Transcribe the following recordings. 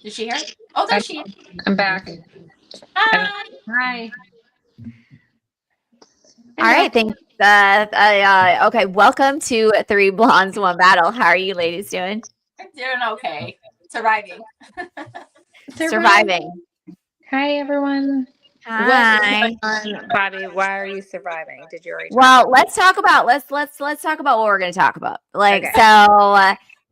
Is she here? Oh, there she is. I'm back. Hi. Hi. All right, thanks. Okay, welcome to Three Blondes, One Battle. How are you ladies doing? I'm doing okay. Surviving. Surviving. Hi, everyone. Hi. What's going on, Bobby? Why are you surviving? Did you already talk? Well, let's talk about let's talk about what we're going to talk about. Okay.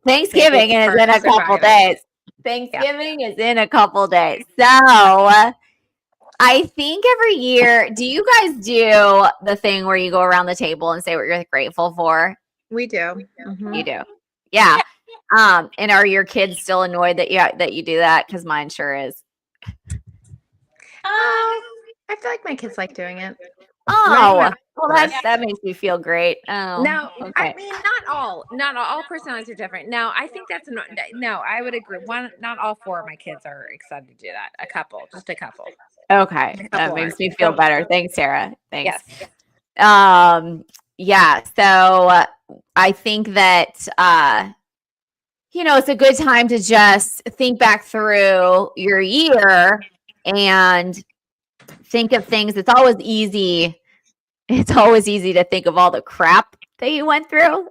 Thanksgiving Maybe is part in a of couple surviving. days. Thanksgiving is in a couple days. So I think every year, do you guys do the thing where you go around the table and say what you're grateful for? We do. Mhm. You do. Yeah. And are your kids still annoyed that you do that? Because mine sure is. I feel like my kids like doing it. Oh, well, Yeah. that makes me feel great. Oh, No, okay. I mean not all personalities are different. No, I think that's no. I would agree. Not all four of my kids are excited to do that. A couple, just a couple. Okay, that makes me feel better. Thanks, Sarah. Thanks. Yes. Yeah. So I think that it's a good time to just think back through your year and think of things. It's always easy to think of all the crap that you went through.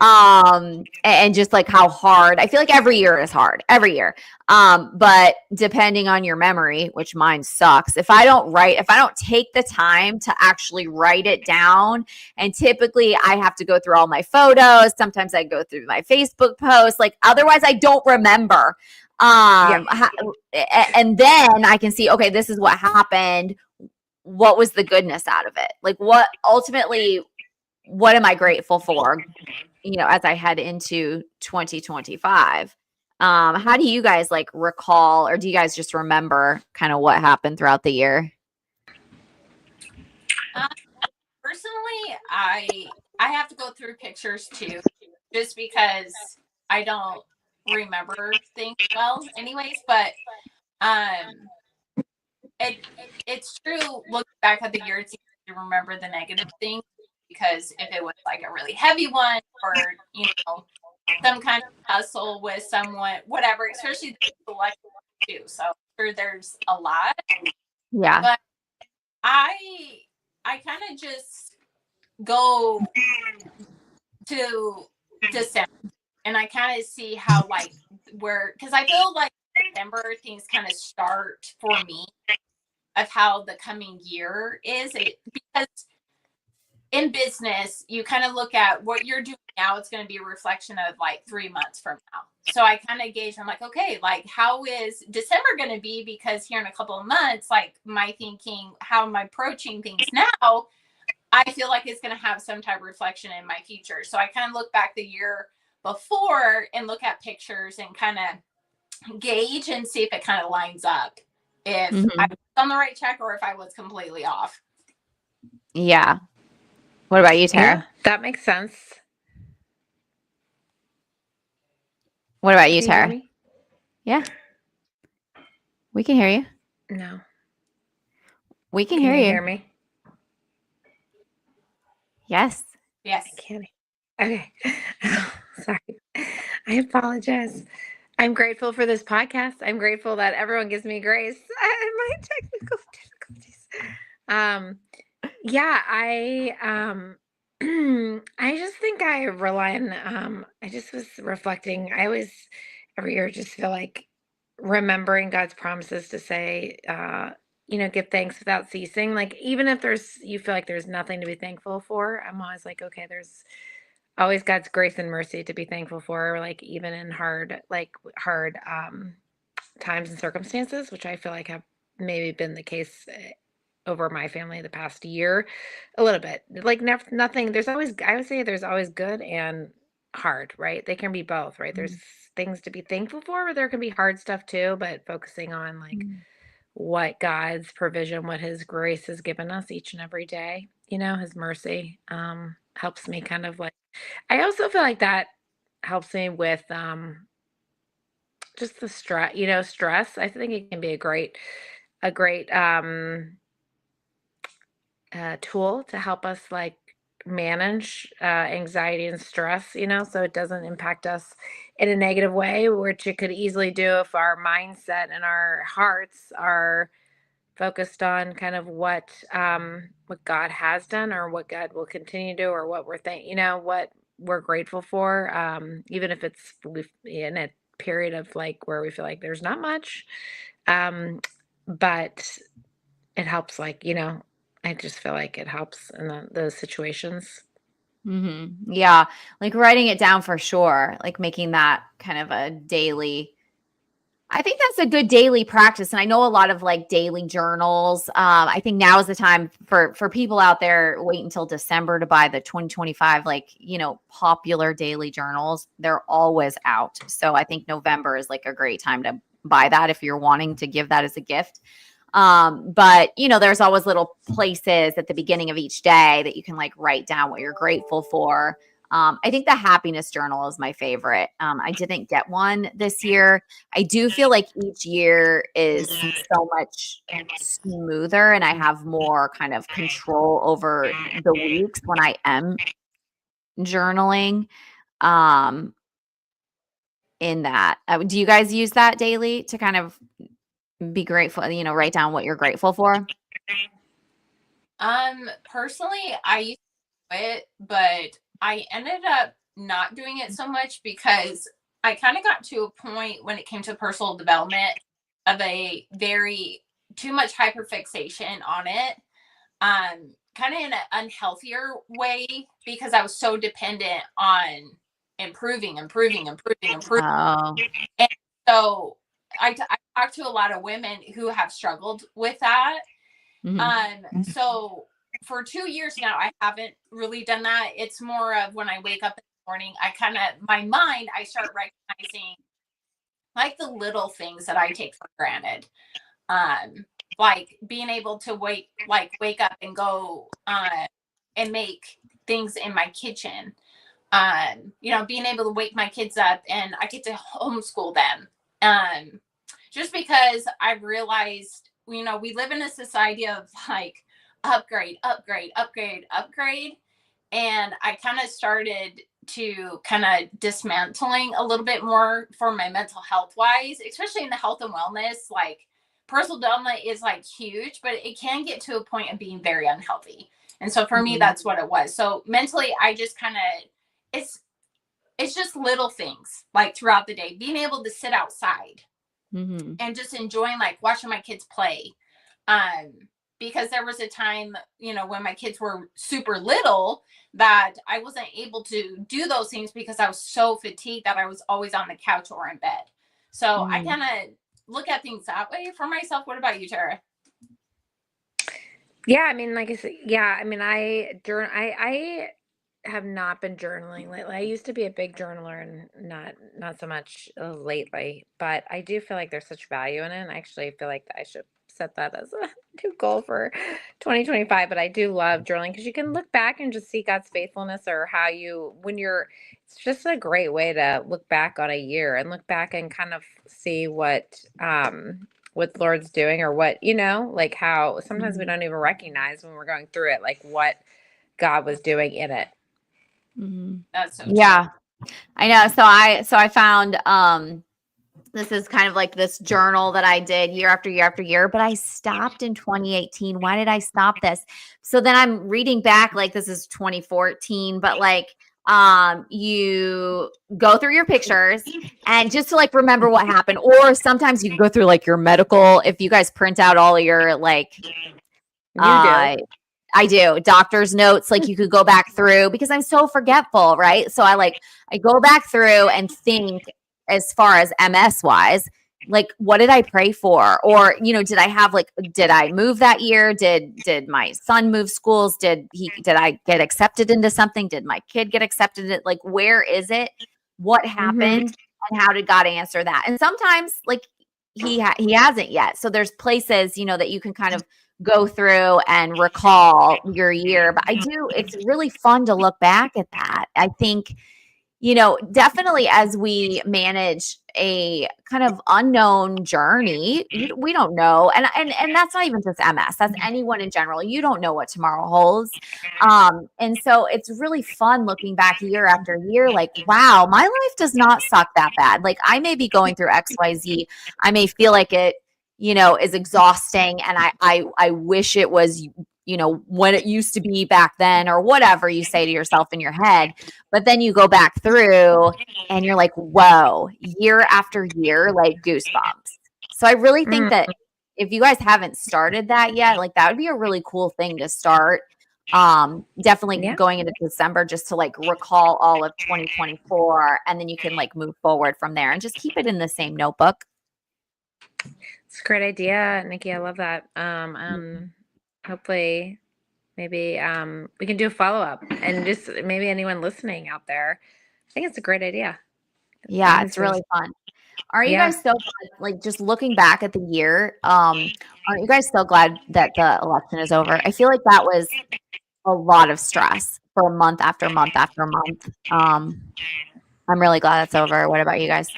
And just like how hard, I feel like every year is hard, every year. But depending on your memory, which mine sucks, if I don't take the time to actually write it down, and typically I have to go through all my photos. Sometimes I go through my Facebook posts, like otherwise I don't remember. And then I can see, okay, this is what happened. What was the goodness out of it? Like what am I grateful for, as I head into 2025? How do you guys like recall, or do you guys just remember kind of what happened throughout the year? Personally, I have to go through pictures too, just because I don't remember things well anyways, but it's true, looking back at the year, it's easy to remember the negative things, because if it was like a really heavy one, or some kind of hustle with someone, whatever, especially the select too. So sure, there's a lot. Yeah. But I kind of just go to December, and I kind of see how because I feel like December things kind of start for me of how the coming year is. Because in business, you kind of look at what you're doing now, it's going to be a reflection of like 3 months from now. So I kind of gauge, I'm like, okay, like how is December going to be? Because here in a couple of months, like my thinking, how am I approaching things now? I feel like it's going to have some type of reflection in my future. So I kind of look back the year before and look at pictures and kind of gauge and see if it kind of lines up, if I was on the right track or if I was completely off. Yeah. What about you, Tara? Yeah, that makes sense. What about you, Can Tara? You hear me? Yeah. We can hear you. No. We can hear you. Hear me? Yes. Yes. I can't. Okay. Sorry. I apologize. I'm grateful for this podcast. I'm grateful that everyone gives me grace and my technical difficulties. Yeah, I just think I rely on I just was reflecting. I always every year just feel like remembering God's promises to say give thanks without ceasing. Like even if you feel like there's nothing to be thankful for, I'm always like, okay, there's always God's grace and mercy to be thankful for, like even in hard times and circumstances, which I feel like have maybe been the case over my family the past year a little bit. Like nothing, there's always, I would say there's always good and hard, right? They can be both, right? There's things to be thankful for, but there can be hard stuff too, but focusing on like what God's provision, what his grace has given us each and every day, his mercy helps me kind of like, I also feel like that helps me with just the stress. I think it can be a great tool to help us like manage anxiety and stress, so it doesn't impact us in a negative way, which it could easily do if our mindset and our hearts are focused on kind of what God has done or what God will continue to do or what what we're grateful for, even if it's in a period of like where we feel like there's not much, but it helps, I just feel like it helps in those situations. Yeah. Like writing it down for sure, like making that kind of a daily. I think that's a good daily practice. And I know a lot of like daily journals. I think now is the time for people out there, wait until December to buy the 2025, popular daily journals. They're always out. So I think November is like a great time to buy that if you're wanting to give that as a gift. But there's always little places at the beginning of each day that you can like write down what you're grateful for. I think the happiness journal is my favorite. I didn't get one this year. I do feel like each year is so much smoother and I have more kind of control over the weeks when I am journaling. In that, do you guys use that daily to kind of be grateful, write down what you're grateful for? Personally, I used to do it, but I ended up not doing it so much because I kind of got to a point when it came to personal development of a very too much hyperfixation on it. Kind of in an unhealthier way because I was so dependent on improving. Oh. And so I talk to a lot of women who have struggled with that. So for 2 years now, I haven't really done that. It's more of when I wake up in the morning, I start recognizing like the little things that I take for granted. Like being able to wake up and go and make things in my kitchen. Being able to wake my kids up and I get to homeschool them. Just because I've realized, we live in a society of like upgrade. And I kind of started to kind of dismantling a little bit more for my mental health wise, especially in the health and wellness. Like personal development is like huge, but it can get to a point of being very unhealthy. And so for me, that's what it was. So mentally, I just kind of, it's just little things like throughout the day, being able to sit outside and just enjoying like watching my kids play. Because there was a time, when my kids were super little that I wasn't able to do those things because I was so fatigued that I was always on the couch or in bed. So I kind of look at things that way for myself. What about you, Tara? Yeah, I mean, like I said, yeah, I mean, I have not been journaling lately. I used to be a big journaler and not so much lately, but I do feel like there's such value in it. And I actually feel like I should set that as a new goal for 2025. But I do love journaling because you can look back and just see God's faithfulness or it's just a great way to look back on a year and look back and kind of see what the Lord's doing or like how sometimes we don't even recognize when we're going through it, like what God was doing in it. That's so yeah, true. I know. So I found, this is kind of like this journal that I did year after year after year, but I stopped in 2018. Why did I stop this? So then I'm reading back, like this is 2014, but like, you go through your pictures and just to like remember what happened, or sometimes you can go through like your medical, if you guys print out all your like, I do doctor's notes, like you could go back through because I'm so forgetful, right? So I go back through and think as far as MS wise, like what did I pray for? Or, did I move that year? Did my son move schools? Did I get accepted into something? Did my kid get accepted? Like, where is it? What happened? And how did God answer that? And sometimes like he hasn't yet. So there's places, that you can kind of go through and recall your year. But it's really fun to look back at that. I think, definitely as we manage a kind of unknown journey, we don't know. And that's not even just MS, that's anyone in general. You don't know what tomorrow holds. And so it's really fun looking back year after year, like, wow, my life does not suck that bad. Like, I may be going through XYZ. I may feel like it, is exhausting. And I wish it was, when it used to be back then, or whatever you say to yourself in your head. But then you go back through and you're like, whoa, year after year, like goosebumps. So I really think that if you guys haven't started that yet, like that would be a really cool thing to start. Definitely going into December, just to like recall all of 2024, and then you can like move forward from there and just keep it in the same notebook. It's a great idea, Nikki. I love that. Hopefully maybe we can do a follow-up, and just maybe anyone listening out there, I think it's a great idea. Yeah, it's really fun. Are you guys so glad, like just looking back at the year, aren't you guys so glad that the election is over? I feel like that was a lot of stress for month after month after month. I'm really glad it's over. What about you guys?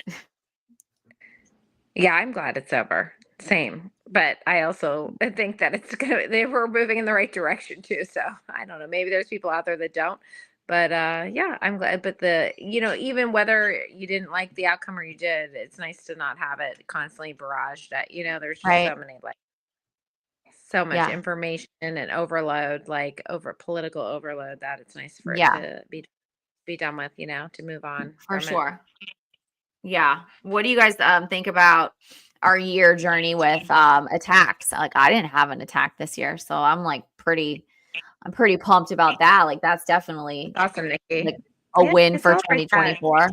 Yeah, I'm glad it's over. Same. But I also think that they were moving in the right direction too. So I don't know. Maybe there's people out there that don't. But yeah, I'm glad. But even whether you didn't like the outcome or you did, it's nice to not have it constantly barraged at, there's just Right. so many, like, so much information and overload, like over political overload, that it's nice for it to be done with, to move on. For from sure. Yeah. What do you guys think about our year journey with attacks? Like, I didn't have an attack this year, so I'm pretty pumped about that. Like, that's definitely awesome, Nikki. Like a win for 2024.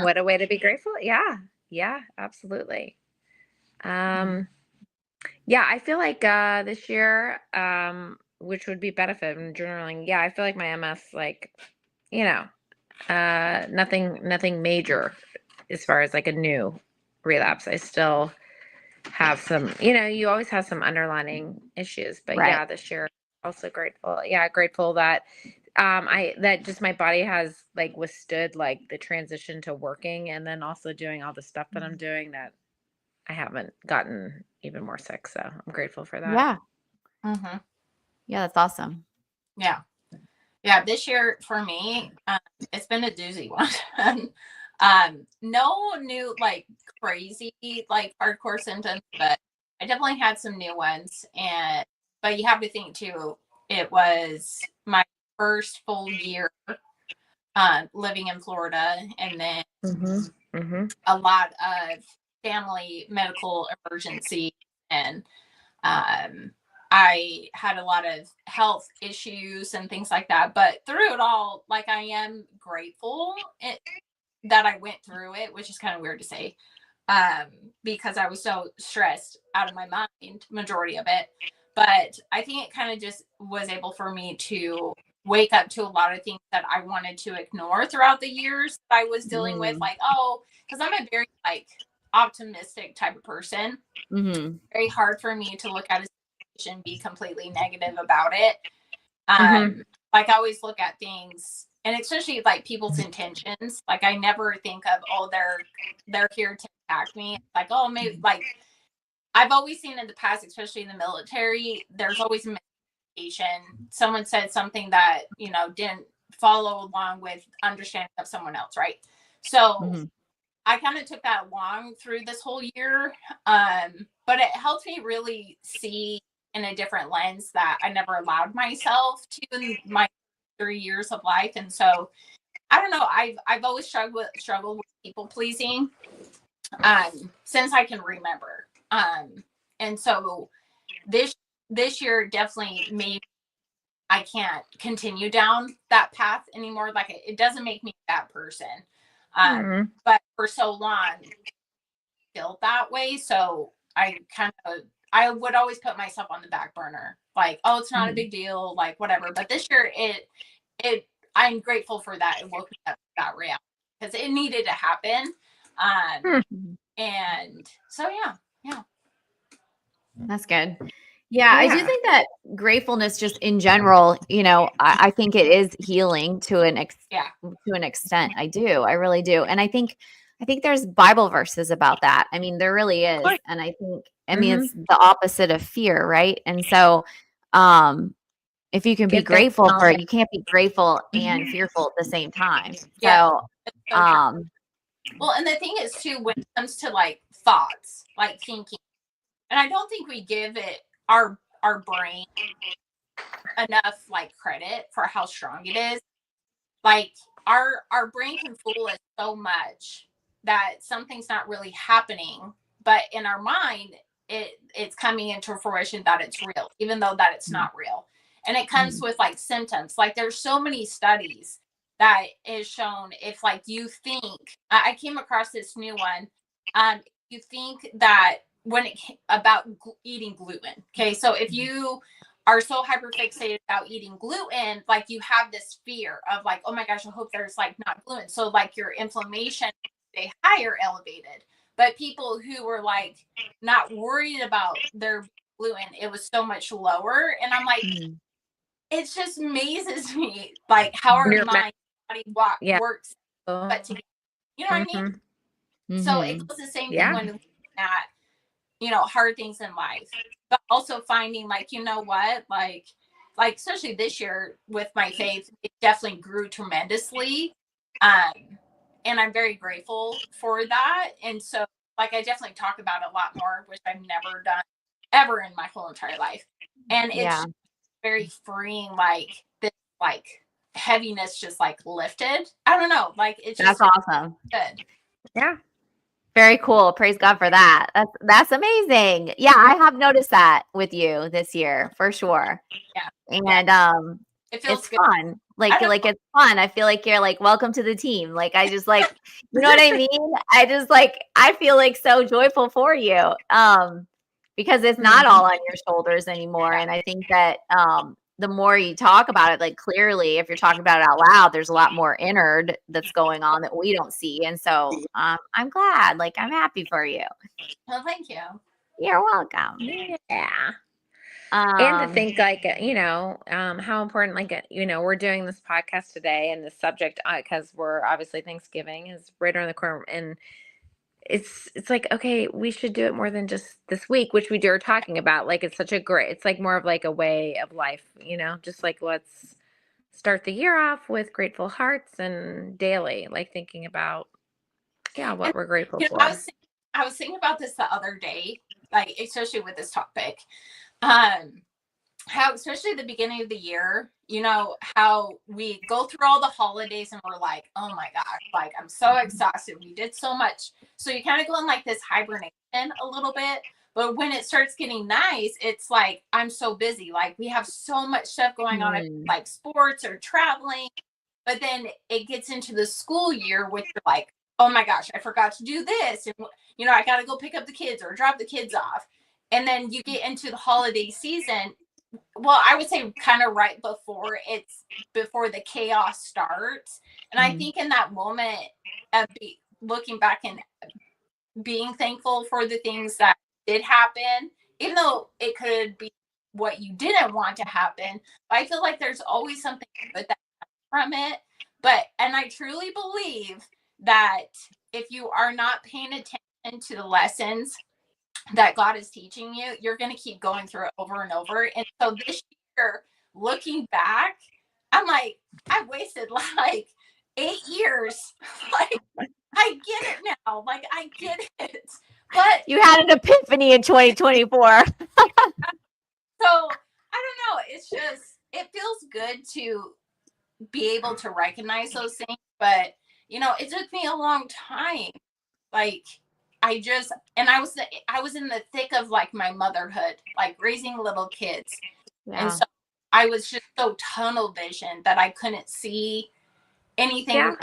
What a way to be grateful. Yeah, absolutely. Yeah, I feel like this year, which would be benefit from journaling. Yeah, I feel like my MS, like, nothing major as far as like a new relapse. I still have some, you always have some underlying issues, but yeah, this year also grateful. Yeah, grateful that that just my body has like withstood like the transition to working, and then also doing all the stuff that I'm doing, that I haven't gotten even more sick. So I'm grateful for that. Yeah. Yeah, that's awesome. Yeah. This year for me, it's been a doozy one. No new like crazy like hardcore symptoms, but I definitely had some new ones. But you have to think too, it was my first full year living in Florida, and then a lot of family medical emergency, and I had a lot of health issues and things like that. But through it all, like, I am grateful that I went through it, which is kind of weird to say, because I was so stressed out of my mind majority of it. But I think it kind of just was able for me to wake up to a lot of things that I wanted to ignore throughout the years that I was dealing with. Like, because I'm a very like optimistic type of person. Very hard for me to look at a situation and be completely negative about it. Like, I always look at things, and especially like people's intentions. Like, I never think of, they're here to attack me. Like, maybe, like, I've always seen in the past, especially in the military, there's always a miscommunication. Someone said something that didn't follow along with understanding of someone else, right? So I kind of took that along through this whole year, but it helped me really see in a different lens that I never allowed myself to in my 3 years of life. And so I don't know, I've always struggled with people pleasing since I can remember. And so this year definitely made I can't continue down that path anymore. Like, it doesn't make me a bad person. But for so long I felt that way. So I would always put myself on the back burner. Like, it's not a big deal, like whatever. But this year I'm grateful for that. It woke me up to that reality, because it needed to happen. And so yeah. That's good. Yeah, I do Yeah. think that gratefulness just in general, I think it is healing to Yeah. to an extent. I do. I really do. And I think there's Bible verses about that. I mean, there really is. course. And Mhm. it's the opposite of fear, right? And so if you can be Give thanks grateful and all for it, that. you can't be grateful and fearful at the same time. Yeah. So It's so true. um Well, and the thing is too, when it comes to like thoughts, like thinking, and I don't think we give it our brain enough like credit for how strong it is. Like our brain can fool us so much that something's not really happening, but in our mind it's coming into fruition that it's real, even though that it's not real. And it comes with like symptoms. Like there's so many studies that is shown if like you think I came across this new one. You think that when it about eating gluten. Okay, so if you are so hyperfixated about eating gluten, like you have this fear of like, oh my gosh, I hope there's like not gluten. So like your inflammation stay higher elevated. But people who were like not worried about their gluten, it was so much lower. And I'm like, it just amazes me like how our Your mind body yeah. works, but together. You know what I mean? Mhm. So it goes the same thing Yeah. when looking at hard things in life, but also finding like, what, like especially this year with my faith, it definitely grew tremendously. And I'm very grateful for that. And so like I definitely talk about it a lot more, which I've never done ever in my whole entire life. And yeah, it's very freeing, like this like heaviness just like lifted. I don't know, like it that's just feels awesome. good. Yeah. Very cool. Praise God for that. That's amazing. Yeah, I have noticed that with you this year for sure. Yeah. And It feels it's good. fun. Like I don't it's fun. I feel like you're like welcome to the team. Like I just like you know what I mean? I just like I feel like so joyful for you. Because it's not Mhm. all on your shoulders anymore. And I think that the more you talk about it, like clearly, if you're talking about it out loud, there's a lot more innard that's going on that we don't see. And so I'm glad, like, I'm happy for you. Well, thank you. You're welcome. Yeah. And to Um, think like, how important, like, we're doing this podcast today and this subject, because we're obviously Thanksgiving is right around the corner. And it's like, okay, we should do it more than just this week, which we are talking about. Like, it's such a great, it's like more of like a way of life, just like let's start the year off with grateful hearts and daily, like thinking about, yeah, And what we're grateful I for. was I was thinking about this the other day, like especially with this topic. Um, how especially at the beginning of the year, how we go through all the holidays and we're like, oh my gosh, like I'm so exhausted. We did so much. So you kind of go in like this hibernation a little bit. But when it starts getting nice, it's like I'm so busy. Like we have so much stuff going on, hmm, like sports or traveling. But then it gets into the school year, which you're like, oh my gosh, I forgot to do this. And, I got to go pick up the kids or drop the kids off. And then you get into the holiday season. Well, I would say kind of right before the chaos starts. And I think in that moment of looking back and being thankful for the things that did happen, even though it could be what you didn't want to happen, I feel like there's always something good that from it. And I truly believe that if you are not paying attention to the lessons that God is teaching you, you're going to keep going through it over and over. And so this year, looking back, I'm like, I wasted like 8 years. Like, I get it now. Like, I get it. But you had an epiphany in 2024. so I don't know. It's just, it feels good to be able to recognize those things. But, it took me a long time. Like, I was in the thick of like my motherhood, like raising little kids. And Yeah. so I was just so tunnel vision that I couldn't see anything Yeah. else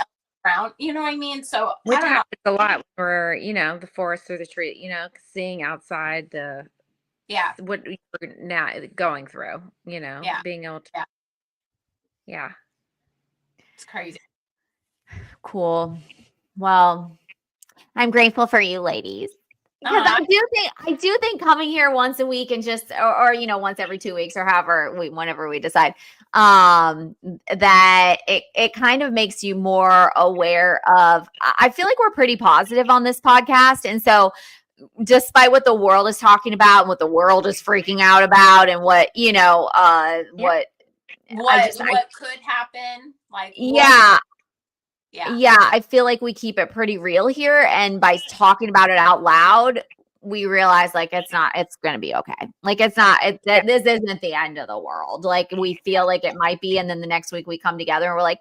around. You know what I mean? So I Which don't know. happens a lot for, the forest or the tree, seeing outside Yeah. what you're now going through, Yeah. being able to, Yeah. yeah. It's crazy. Cool. Well, I'm grateful for you ladies. Because I do think coming here once a week and just or once every 2 weeks or whenever we decide, that it kind of makes you more aware of. I feel like we're pretty positive on this podcast, and so despite what the world is talking about and what the world is freaking out about, and what what could happen, like yeah. I feel like we keep it pretty real here, and by talking about it out loud, we realize like it's going to be okay. Like this isn't the end of the world. Like we feel like it might be, and then the next week we come together and we're like,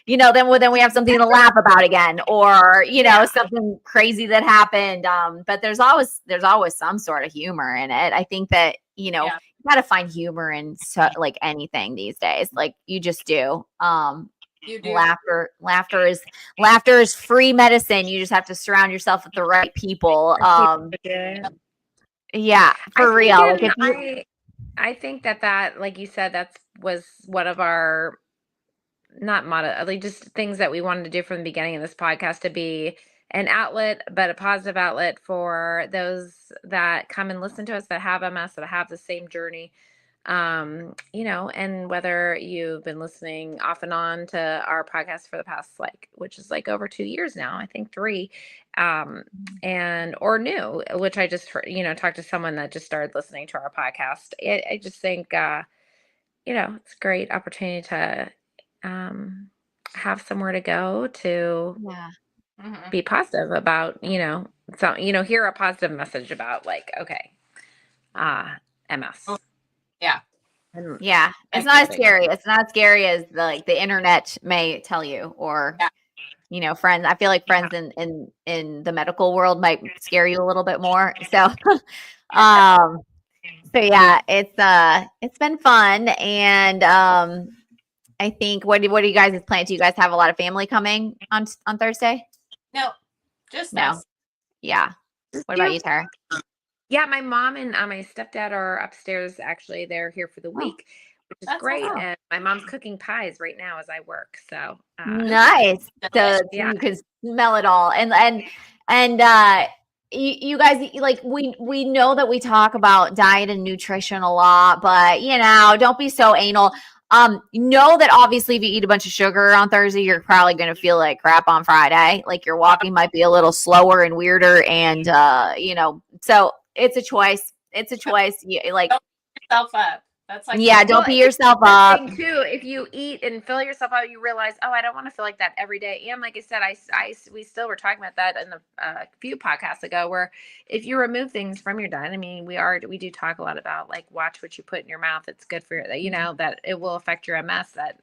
then we have something to laugh about again, or something crazy that happened. But there's always some sort of humor in it. I think that you got to find humor in like anything these days. Like you just do. You do. Laughter is free medicine. You just have to surround yourself with the right people. Yeah, for real. I think that like you said, that was one of our just things that we wanted to do from the beginning of this podcast, to be an outlet, but a positive outlet for those that come and listen to us that have MS, that have the same journey. And whether you've been listening off and on to our podcast for the past, which is over 2 years now, I think 3, or new, which I just, talked to someone that just started listening to our podcast. I just think, it's a great opportunity to, have somewhere to go to be positive about, hear a positive message about MS. Yeah. It's not as scary. It's not as scary as the internet may tell you, or friends. I feel like friends in the medical world might scare you a little bit more. So yeah, it's been fun. And I think what do you guys plan? Do you guys have a lot of family coming on Thursday? No, just no. us. Yeah. What about you, Tara? Yeah, my mom and my stepdad are upstairs. Actually, they're here for the week, which is great. Awesome. And my mom's cooking pies right now as I work. So nice. So you can smell it all. And you guys, we know that we talk about diet and nutrition a lot, but don't be so anal. Know that obviously if you eat a bunch of sugar on Thursday, you're probably going to feel like crap on Friday. Like your walking might be a little slower and weirder. And, so it's a choice. It's a choice. Don't beat yourself up. That's don't beat yourself up. Thing too, if you eat and fill yourself out, you realize, I don't want to feel like that every day. And like I said, we still were talking about that in a few podcasts ago, where if you remove things from your diet, I mean, we do talk a lot about watch what you put in your mouth. It's good for that it will affect your MS. That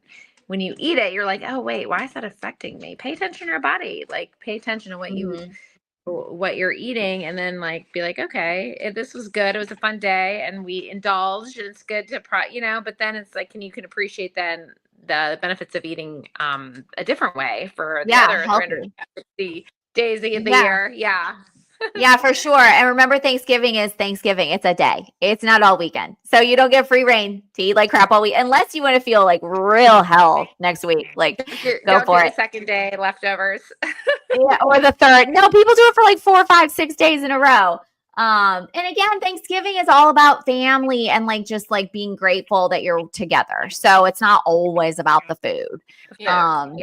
when you eat it, you're like, oh wait, why is that affecting me? Pay attention to your body. Pay attention to what you're eating, and then be like, okay, this was good. It was a fun day and we indulged, and it's good to but then it's can you appreciate then the benefits of eating a different way for the other 360 days of the year. Yeah, for sure. And remember, Thanksgiving is Thanksgiving. It's a day. It's not all weekend. So you don't get free reign to eat like crap all week, unless you want to feel like real hell next week. Go for it. The second day leftovers. Yeah, or the third. No, people do it for 4, 5, 6 days in a row. And again, Thanksgiving is all about family and just being grateful that you're together. So it's not always about the food. And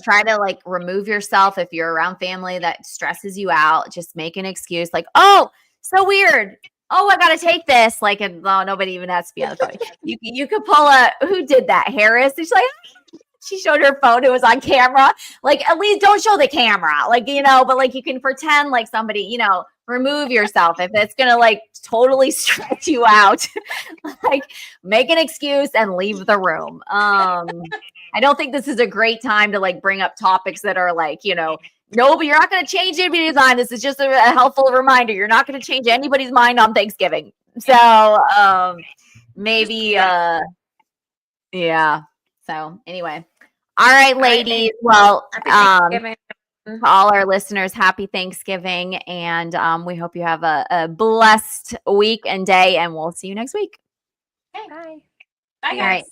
try to remove yourself if you're around family that stresses you out. Just make an excuse oh, so weird. Oh, I got to take this. Nobody even has to be on the phone. You could pull who did that? Harris. She's she showed her phone. It was on camera. At least don't show the camera. But you can pretend somebody, remove yourself. If it's going to totally stress you out, make an excuse and leave the room. I don't think this is a great time to bring up topics that are no, but you're not going to change anybody's mind. This is just a helpful reminder. You're not going to change anybody's mind on Thanksgiving. So maybe, yeah. So anyway, all right, ladies. Well, to all our listeners, happy Thanksgiving, and we hope you have a blessed week and day, and we'll see you next week. Okay. Bye. All right.